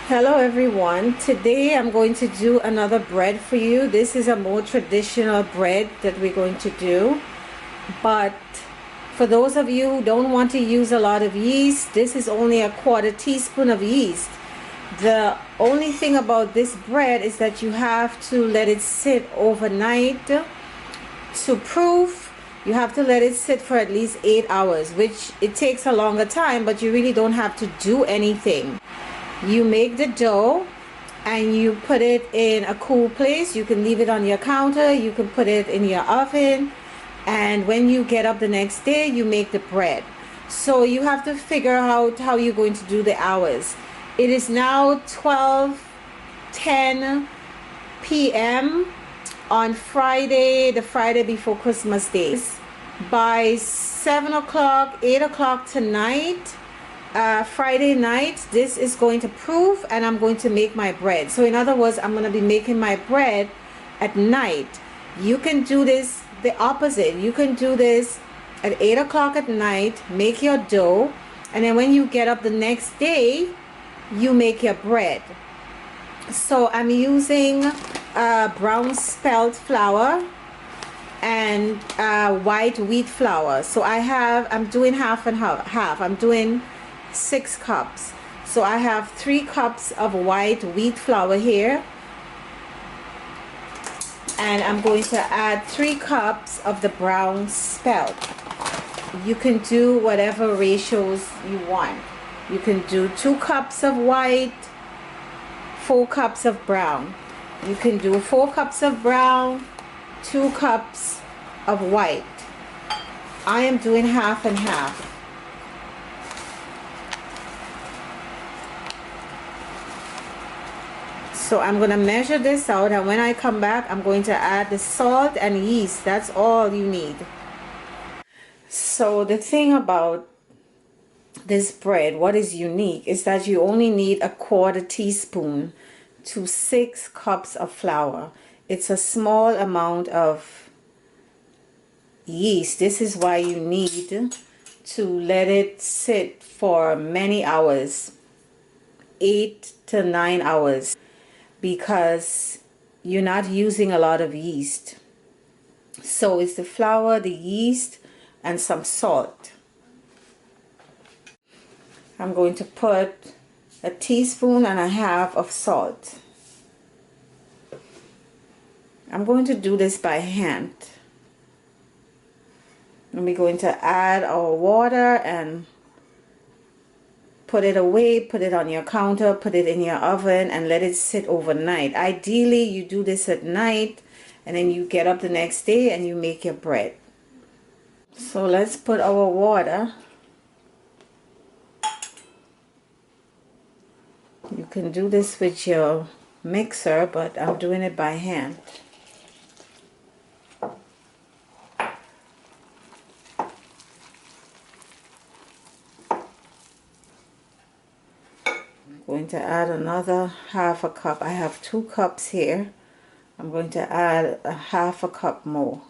Hello everyone. Today I'm going to do another bread for you. This is a more traditional bread that we're going to do. But for those of you who don't want to use a lot of yeast, this is only a quarter teaspoon of yeast. The only thing about this bread is that you have to let it sit overnight. To proof, you have to let it sit for at least 8 hours, which it takes a longer time, but you really don't have to do anything. You make the dough and you put it in a cool place. You can leave it on your counter, you can put it in your oven, and when you get up the next day, you make the bread. So you have to figure out how you're going to do the hours. It is now 12:10 p.m. on Friday, the Friday before Christmas Day. By 7 o'clock, 8 o'clock tonight, Friday night, this is going to proof and I'm going to make my bread. So in other words, I'm going to be making my bread at night. You can do this the opposite. You can do this at 8 o'clock at night, make your dough, and then when you get up the next day, you make your bread. So I'm using brown spelt flour and white wheat flour. So I'm doing half and half. I'm doing 6 cups. So I have 3 cups of white wheat flour here, and I'm going to add 3 cups of the brown spelt. You can do whatever ratios you want. You can do 2 cups of white, 4 cups of brown. You can do 4 cups of brown, 2 cups of white. I am doing half and half. So I'm going to measure this out, and when I come back, I'm going to add the salt and yeast. That's all you need. So the thing about this bread, what is unique, is that you only need a quarter teaspoon to 6 cups of flour. It's a small amount of yeast. This is why you need to let it sit for many hours, 8 to 9 hours. Because you're not using a lot of yeast. So it's the flour, the yeast, and some salt. I'm going to put a teaspoon and a half of salt. I'm going to do this by hand. And we're going to add our water and put it away, put it on your counter, put it in your oven, and let it sit overnight. Ideally, you do this at night, and then you get up the next day and you make your bread. So let's put our water. You can do this with your mixer, but I'm doing it by hand. Going to add another half a cup. I have 2 cups here. I'm going to add a half a cup more.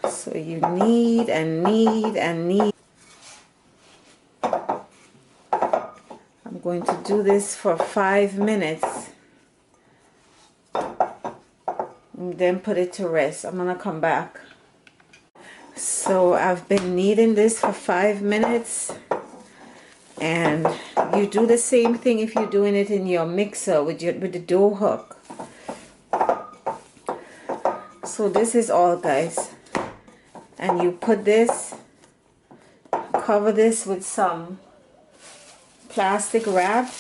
So you knead and knead and knead. I'm going to do this for 5 minutes and then put it to rest. I'm going to come back. So I've been kneading this for 5 minutes, and you do the same thing if you're doing it in your mixer with the dough hook. So this is all, guys. And you put this, cover this with some plastic wrap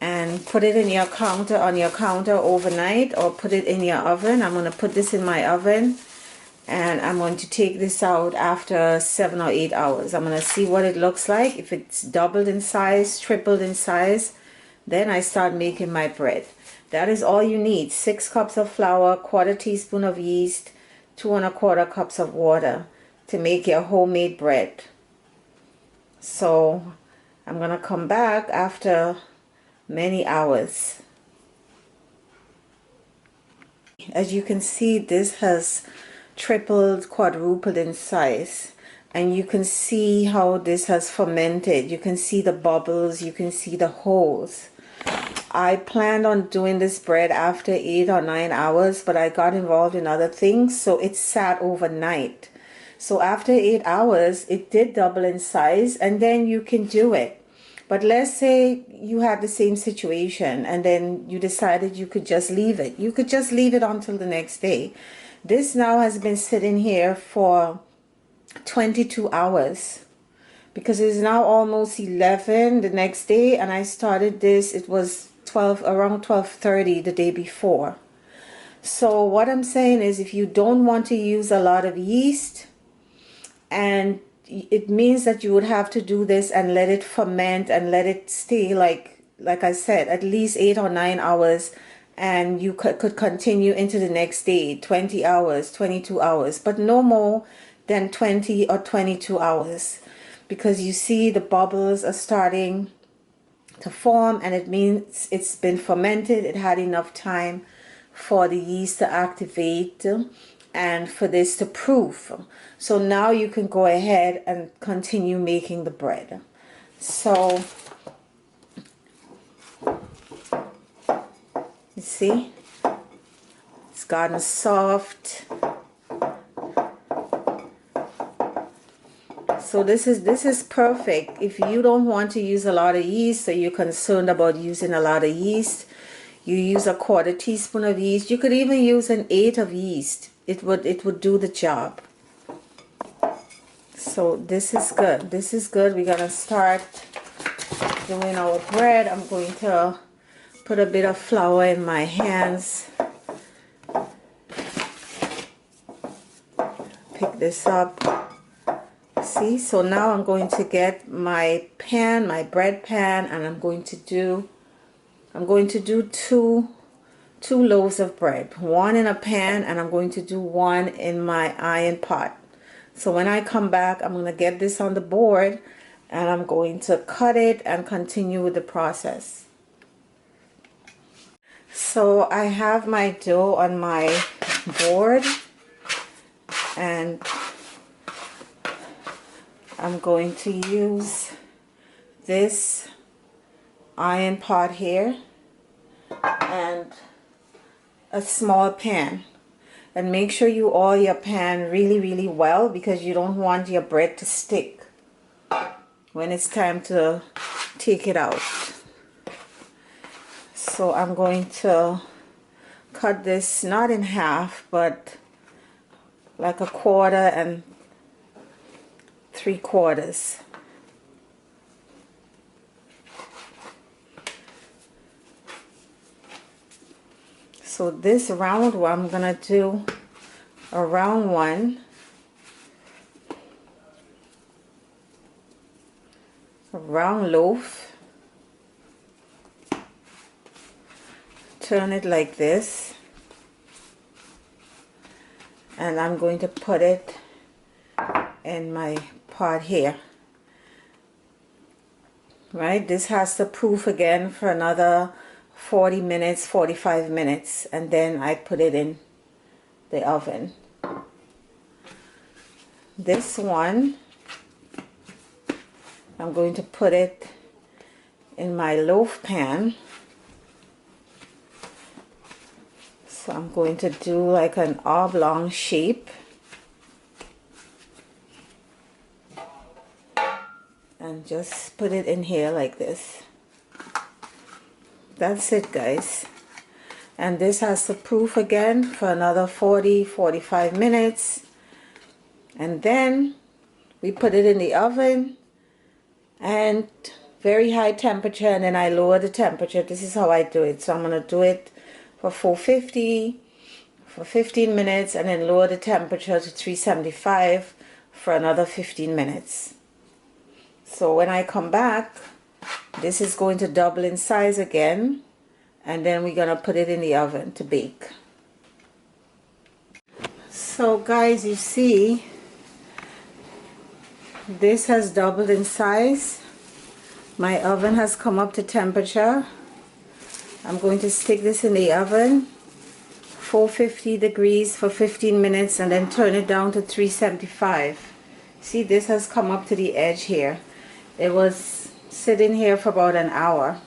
and put it in your counter, on your counter overnight, or put it in your oven. I'm going to put this in my oven, and I'm going to take this out after 7 or 8 hours. I'm going to see what it looks like. If it's doubled in size, tripled in size, then I start making my bread. That is all you need. 6 cups of flour, quarter teaspoon of yeast, 2 1/4 cups of water. to make your homemade bread. So I'm gonna come back after many hours. As you can see, this has tripled, quadrupled in size, and you can see how this has fermented. You can see the bubbles, you can see the holes. I planned on doing this bread after 8 or 9 hours, but I got involved in other things, so it sat overnight. So after 8 hours, it did double in size, and then you can do it. But let's say you had the same situation and then you decided you could just leave it. You could just leave it until the next day. This now has been sitting here for 22 hours because it's now almost 11 the next day, and I started this, it was around 12:30 the day before. So what I'm saying is, if you don't want to use a lot of yeast, and it means that you would have to do this and let it ferment and let it stay like I said, at least 8 or 9 hours, and you could continue into the next day, 20 hours, 22 hours, but no more than 20 or 22 hours, because you see the bubbles are starting to form, and it means it's been fermented. It had enough time for the yeast to activate and for this to proof. So now you can go ahead and continue making the bread. So you see, it's gotten soft. So this is perfect if you don't want to use a lot of yeast, or you're concerned about using a lot of yeast. You use a 1/4 teaspoon of yeast. You could even use an 1/8 of yeast. It would do the job. So this is good. This is good. We're gonna start doing our bread. I'm going to put a bit of flour in my hands. Pick this up. See, so now I'm going to get my pan, my bread pan, and I'm going to do two loaves of bread, one in a pan, and I'm going to do one in my iron pot. So when I come back, I'm going to get this on the board and I'm going to cut it and continue with the process. So I have my dough on my board, and I'm going to use this iron pot here and a small pan, and make sure you oil your pan really well, because you don't want your bread to stick when it's time to take it out. So I'm going to cut this not in half, but like 1/4 and 3/4. So this round one, I'm gonna do a round one, a round loaf, turn it like this, and I'm going to put it in my pot here. Right, this has to proof again for another 40 minutes, 45 minutes, and then I put it in the oven. This one, I'm going to put it in my loaf pan. So I'm going to do like an oblong shape, and just put it in here like this. That's it, guys. And this has to proof again for another 40-45 minutes, and then we put it in the oven and very high temperature, and then I lower the temperature. This is how I do it. So I'm going to do it for 450 for 15 minutes, and then lower the temperature to 375 for another 15 minutes. So when I come back, this is going to double in size again, and then we're going to put it in the oven to bake. So guys, you see, this has doubled in size. My oven has come up to temperature. I'm going to stick this in the oven 450 degrees for 15 minutes and then turn it down to 375. See, this has come up to the edge here. It was sitting here for about an hour.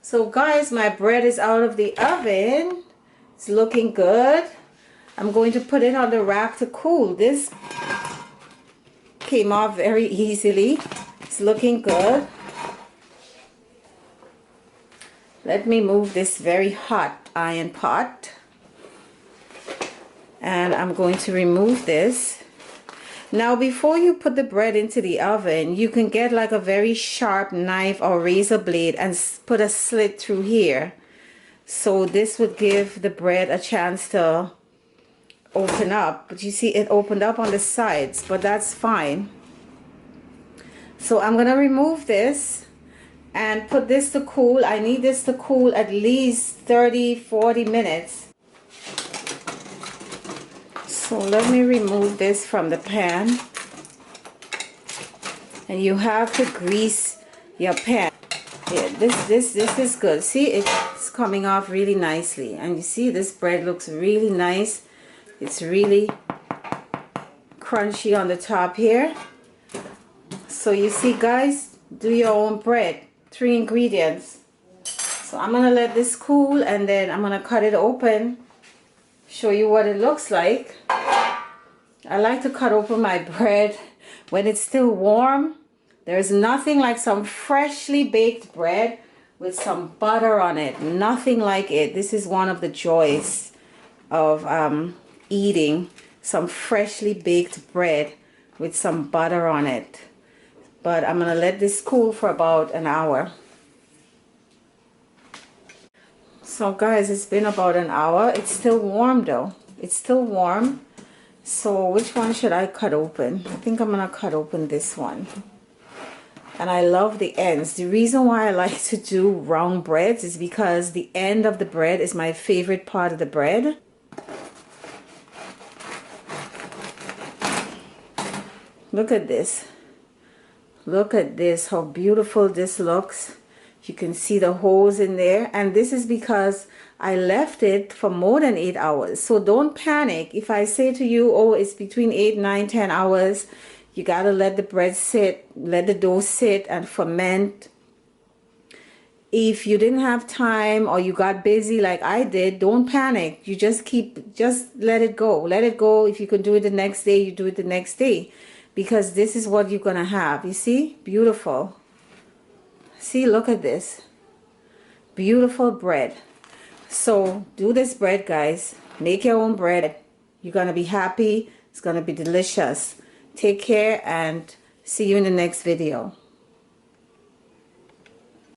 So guys, my bread is out of the oven. It's looking good. I'm going to put it on the rack to cool. This came off very easily. It's looking good. Let me move this very hot iron pot. And I'm going to remove this. Now before you put the bread into the oven, you can get like a very sharp knife or razor blade and put a slit through here. So this would give the bread a chance to open up. But you see it opened up on the sides, but that's fine. So I'm going to remove this and put this to cool. I need this to cool at least 30-40 minutes. So let me remove this from the pan. And you have to grease your pan. Yeah, this is good. See, it's coming off really nicely. And you see this bread looks really nice. It's really crunchy on the top here. So you see guys, do your own bread. 3 ingredients. So I'm gonna let this cool and then I'm gonna cut it open, show you what it looks like. I like to cut open my bread when it's still warm. There's nothing like some freshly baked bread with some butter on it. Nothing like it. This is one of the joys of eating some freshly baked bread with some butter on it. But I'm gonna let this cool for about an hour. So guys, it's been about an hour. It's still warm though. It's still warm. So which one should I cut open? I think I'm gonna cut open this one. And I love the ends. The reason why I like to do round breads is because the end of the bread is my favorite part of the bread. Look at this. Look at this, how beautiful this looks. You can see the holes in there. And this is because I left it for more than 8 hours. So don't panic. If I say to you, oh, it's between 8, 9, 10 hours, you got to let the bread sit, let the dough sit and ferment. If you didn't have time or you got busy like I did, don't panic. You just let it go. Let it go. If you can do it the next day, you do it the next day. Because this is what you're going to have. You see? Beautiful. See, look at this. Beautiful bread. So do this bread, guys. Make your own bread. You're going to be happy. It's going to be delicious. Take care and see you in the next video.